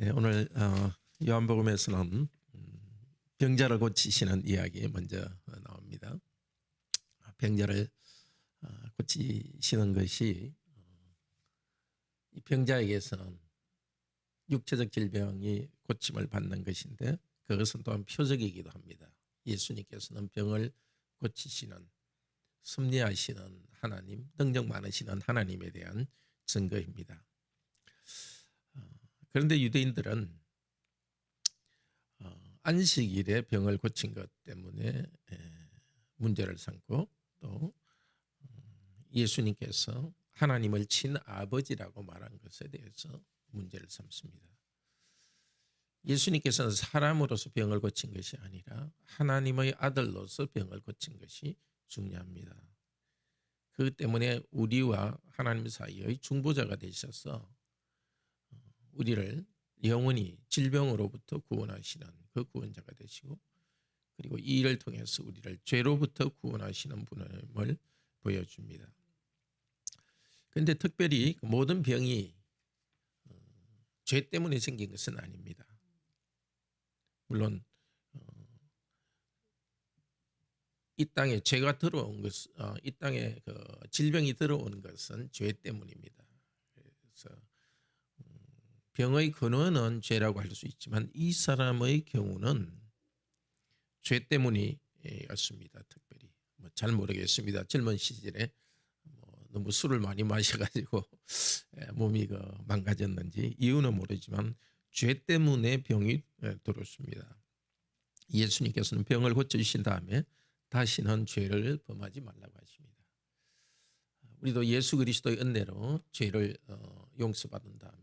네, 오늘 요한복음에서는 병자를 고치시는 이야기 먼저 나옵니다. 병자를 고치시는 것이 이 병자에게서는 육체적 질병이 고침을 받는 것인데 그것은 또한 표적이기도 합니다. 예수님께서는 병을 고치시는 섭리하시는 하나님, 능력 많으시는 하나님에 대한 증거입니다. 그런데 유대인들은 안식일에 병을 고친 것 때문에 문제를 삼고 또 예수님께서 하나님을 친아버지라고 말한 것에 대해서 문제를 삼습니다. 예수님께서는 사람으로서 병을 고친 것이 아니라 하나님의 아들로서 병을 고친 것이 중요합니다. 그것 때문에 우리와 하나님 사이의 중보자가 되셔서 우리를 영원히 질병으로부터 구원하시는 그 구원자가 되시고, 그리고 이 일을 통해서 우리를 죄로부터 구원하시는 분임을 보여줍니다. 그런데 특별히 모든 병이 죄 때문에 생긴 것은 아닙니다. 물론 이 땅에 죄가 들어온 것, 이 땅에 그 질병이 들어온 것은 죄 때문입니다. 그래서 병의 근원은 죄라고 할 수 있지만 이 사람의 경우는 죄 때문이었습니다. 특별히 잘 모르겠습니다. 젊은 시절에 너무 술을 많이 마셔가지고 몸이 망가졌는지 이유는 모르지만 죄 때문에 병이 들었습니다. 예수님께서는 병을 고쳐주신 다음에 다시는 죄를 범하지 말라고 하십니다. 우리도 예수 그리스도의 은혜로 죄를 용서받은 다음에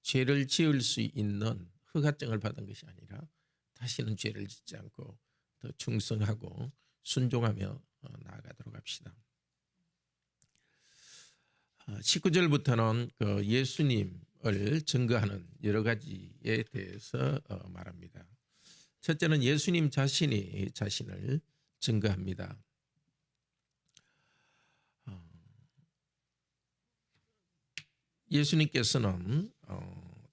죄를 지을 수 있는 허가증을 받은 것이 아니라 다시는 죄를 짓지 않고 더 충성하고 순종하며 나아가도록 합시다. 19절부터는 그 예수님을 증거하는 여러 가지에 대해서 말합니다. 첫째는 예수님 자신이 자신을 증거합니다. 예수님께서는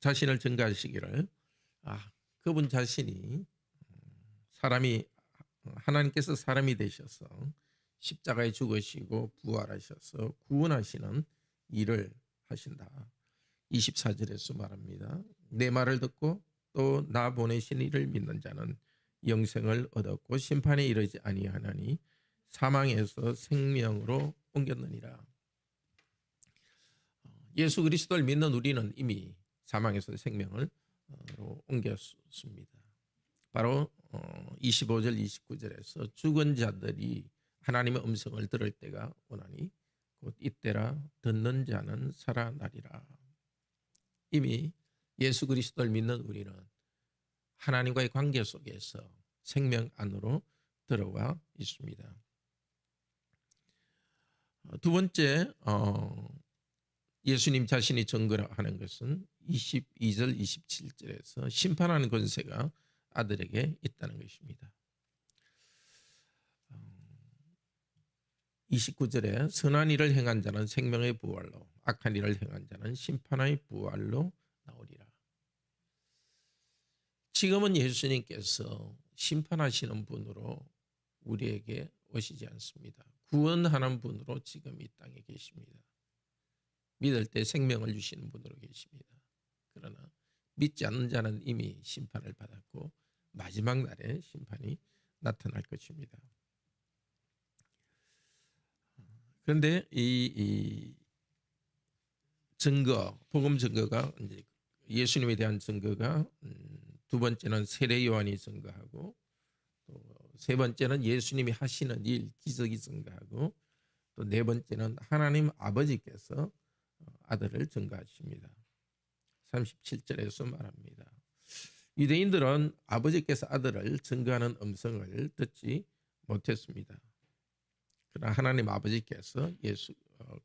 자신을 증거하시기를 그분 자신이 하나님께서 사람이 되셔서 십자가에 죽으시고 부활하셔서 구원하시는 일을 하신다. 24절에서 말합니다. 내 말을 듣고 또 나 보내신 이를 믿는 자는 영생을 얻었고 심판에 이르지 아니하나니 사망에서 생명으로 옮겼느니라. 예수 그리스도를 믿는 우리는 이미 사망에서 생명을 옮겼습니다. 바로 25절 29절에서 죽은 자들이 하나님의 음성을 들을 때가 오나니 곧 이때라 듣는 자는 살아나리라. 이미 예수 그리스도를 믿는 우리는 하나님과의 관계 속에서 생명 안으로 들어와 있습니다. 두 번째 예수님 자신이 증거하는 것은 22절 27절에서 심판하는 권세가 아들에게 있다는 것입니다. 29절에 선한 일을 행한 자는 생명의 부활로 악한 일을 행한 자는 심판의 부활로 나오리라. 지금은 예수님께서 심판하시는 분으로 우리에게 오시지 않습니다. 구원하는 분으로 지금 이 땅에 계십니다. 믿을 때 생명을 주시는 분으로 계십니다. 그러나 믿지 않는 자는 이미 심판을 받았고 마지막 날에 심판이 나타날 것입니다. 그런데 이 증거, 복음 증거가 이제 예수님에 대한 증거가 두 번째는 세례 요한이 증거하고 또 세 번째는 예수님이 하시는 일, 기적이 증거하고 또 네 번째는 하나님 아버지께서 아들을 증거하십니다. 37절에서 말합니다. 유대인들은 아버지께서 아들을 증거하는 음성을 듣지 못했습니다. 그러나 하나님 아버지께서 예수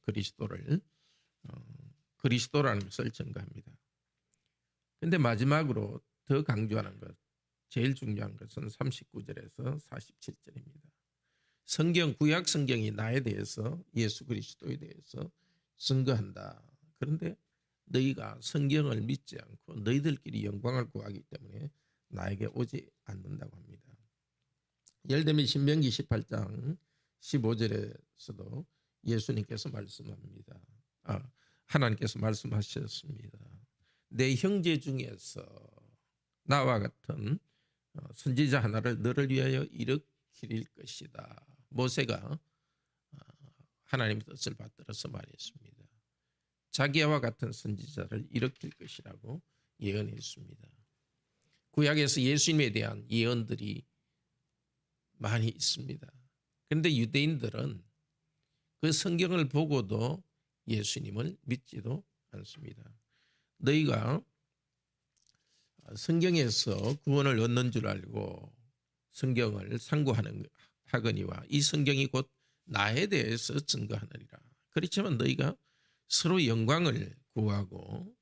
그리스도를 그리스도라는 것을 증거합니다. 그런데 마지막으로 더 강조하는 것, 제일 중요한 것은 39절에서 47절입니다. 구약 성경이 나에 대해서 예수 그리스도에 대해서 증거한다. 그런데 너희가 성경을 믿지 않고 너희들끼리 영광을 구하기 때문에 나에게 오지 않는다고 합니다. 예를 들면 신명기 18장 15절에서도 예수님께서 말씀합니다. 하나님께서 말씀하셨습니다. 내 형제 중에서 나와 같은 선지자 하나를 너를 위하여 일으킬 것이다. 모세가 하나님의 뜻을 받들어서 말했습니다. 자기와 같은 선지자를 일으킬 것이라고 예언했습니다. 구약에서 예수님에 대한 예언들이 많이 있습니다. 그런데 유대인들은 그 성경을 보고도 예수님을 믿지도 않습니다. 너희가 성경에서 구원을 얻는 줄 알고 성경을 상고하거니와 이 성경이 곧 나에 대해서 증거하느니라. 그렇지만 너희가 서로 영광을 구하고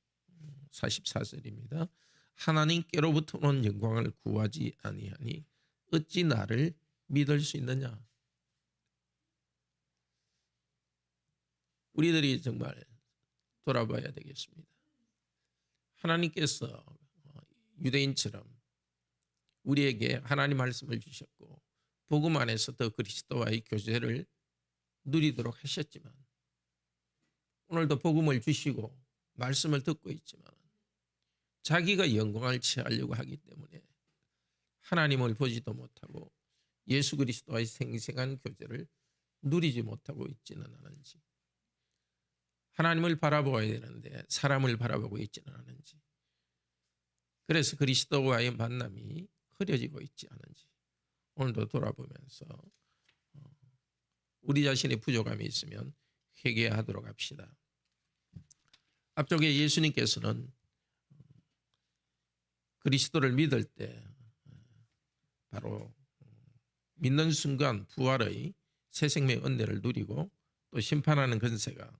44절입니다. 하나님께로부터 온 영광을 구하지 아니하니 어찌 나를 믿을 수 있느냐. 우리들이 정말 돌아봐야 되겠습니다. 하나님께서 유대인처럼 우리에게 하나님 말씀을 주셨고 복음 안에서 더 그리스도와의 교제를 누리도록 하셨지만 오늘도 복음을 주시고 말씀을 듣고 있지만 자기가 영광을 취하려고 하기 때문에 하나님을 보지도 못하고 예수 그리스도와의 생생한 교제를 누리지 못하고 있지는 않은지, 하나님을 바라보아야 되는데 사람을 바라보고 있지는 않은지, 그래서 그리스도와의 만남이 흐려지고 있지 않은지 오늘도 돌아보면서 우리 자신의 부족함이 있으면 회개하도록 합시다. 앞쪽에 예수님께서는 그리스도를 믿을 때 바로 믿는 순간 부활의 새 생명의 은혜를 누리고 또 심판하는 권세가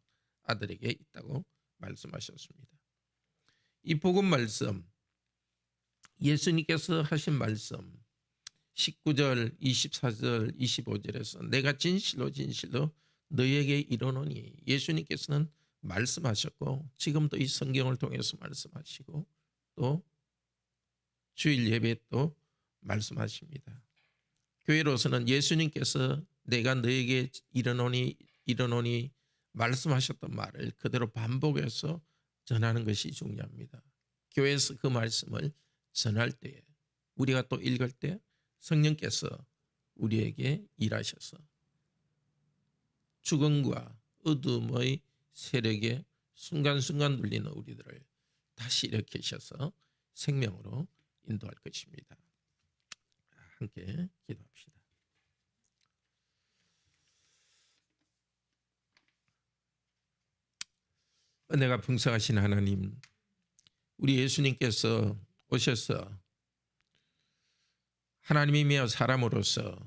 아들에게 있다고 말씀하셨습니다. 이 복음 말씀, 예수님께서 하신 말씀 19절, 24절, 25절에서 내가 진실로 진실로 너희에게 이르노니, 예수님께서는 말씀하셨고 지금도 이 성경을 통해서 말씀하시고 또 주일 예배 또 말씀하십니다. 교회로서는 예수님께서 내가 너에게 이르노니 말씀하셨던 말을 그대로 반복해서 전하는 것이 중요합니다. 교회에서 그 말씀을 전할 때에 우리가 또 읽을 때 성령께서 우리에게 일하셔서 죽음과 어둠의 세력에 순간순간 눌리는 우리들을 다시 일으키셔서 생명으로 인도할 것입니다. 함께 기도합시다. 은혜가 풍성하신 하나님, 우리 예수님께서 오셔서 하나님이며 사람으로서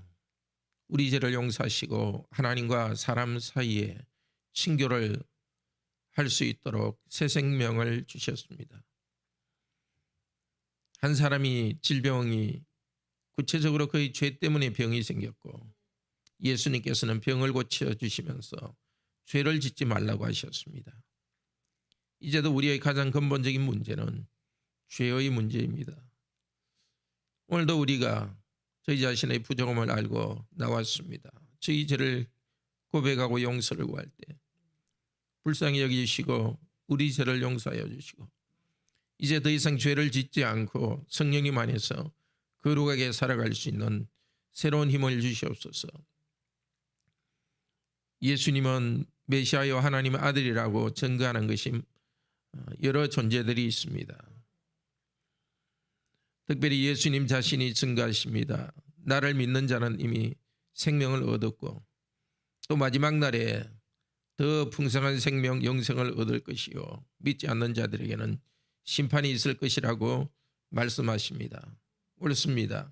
우리 죄를 용서하시고 하나님과 사람 사이에 친교를 할 수 있도록 새 생명을 주셨습니다. 한 사람이 질병이 구체적으로 그의 죄 때문에 병이 생겼고 예수님께서는 병을 고쳐 주시면서 죄를 짓지 말라고 하셨습니다. 이제도 우리의 가장 근본적인 문제는 죄의 문제입니다. 오늘도 우리가 저희 자신의 부족함을 알고 나왔습니다. 저희 죄를 고백하고 용서를 구할 때 불쌍히 여기시고 우리 죄를 용서하여 주시고 이제 더 이상 죄를 짓지 않고 성령님 안에서 거룩하게 살아갈 수 있는 새로운 힘을 주시옵소서. 예수님은 메시아여 하나님의 아들이라고 증거하는 것이 여러 존재들이 있습니다. 특별히 예수님 자신이 증거하십니다. 나를 믿는 자는 이미 생명을 얻었고 또 마지막 날에 더 풍성한 생명 영생을 얻을 것이요 믿지 않는 자들에게는 심판이 있을 것이라고 말씀하십니다. 옳습니다.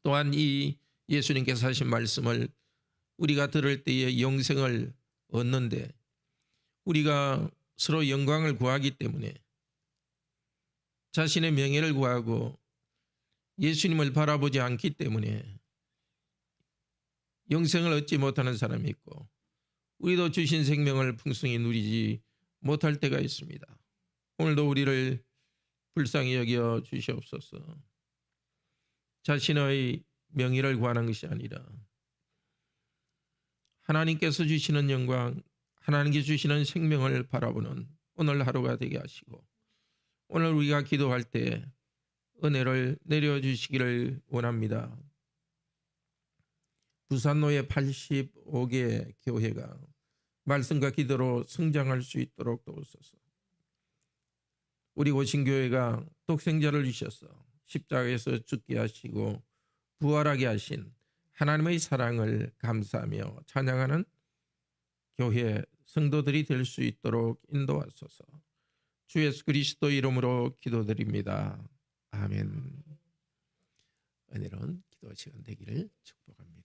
또한 이 예수님께서 하신 말씀을 우리가 들을 때에 영생을 얻는데 우리가 서로 영광을 구하기 때문에 자신의 명예를 구하고 예수님을 바라보지 않기 때문에 영생을 얻지 못하는 사람이 있고 우리도 주신 생명을 풍성히 누리지 못할 때가 있습니다. 오늘도 우리를 불쌍히 여겨 주시옵소서. 자신의 명의를 구하는 것이 아니라 하나님께서 주시는 영광, 하나님께 주시는 생명을 바라보는 오늘 하루가 되게 하시고, 오늘 우리가 기도할 때 은혜를 내려주시기를 원합니다. 부산노예 85개 교회가 말씀과 기도로 성장할 수 있도록 도우소서. 우리 고신교회가 독생자를 주셔서 십자가에서 죽게 하시고 부활하게 하신 하나님의 사랑을 감사하며 찬양하는 교회 성도들이 될 수 있도록 인도하소서. 주 예수 그리스도 이름으로 기도드립니다. 아멘. 은혜로운 기도 시간 되기를 축복합니다.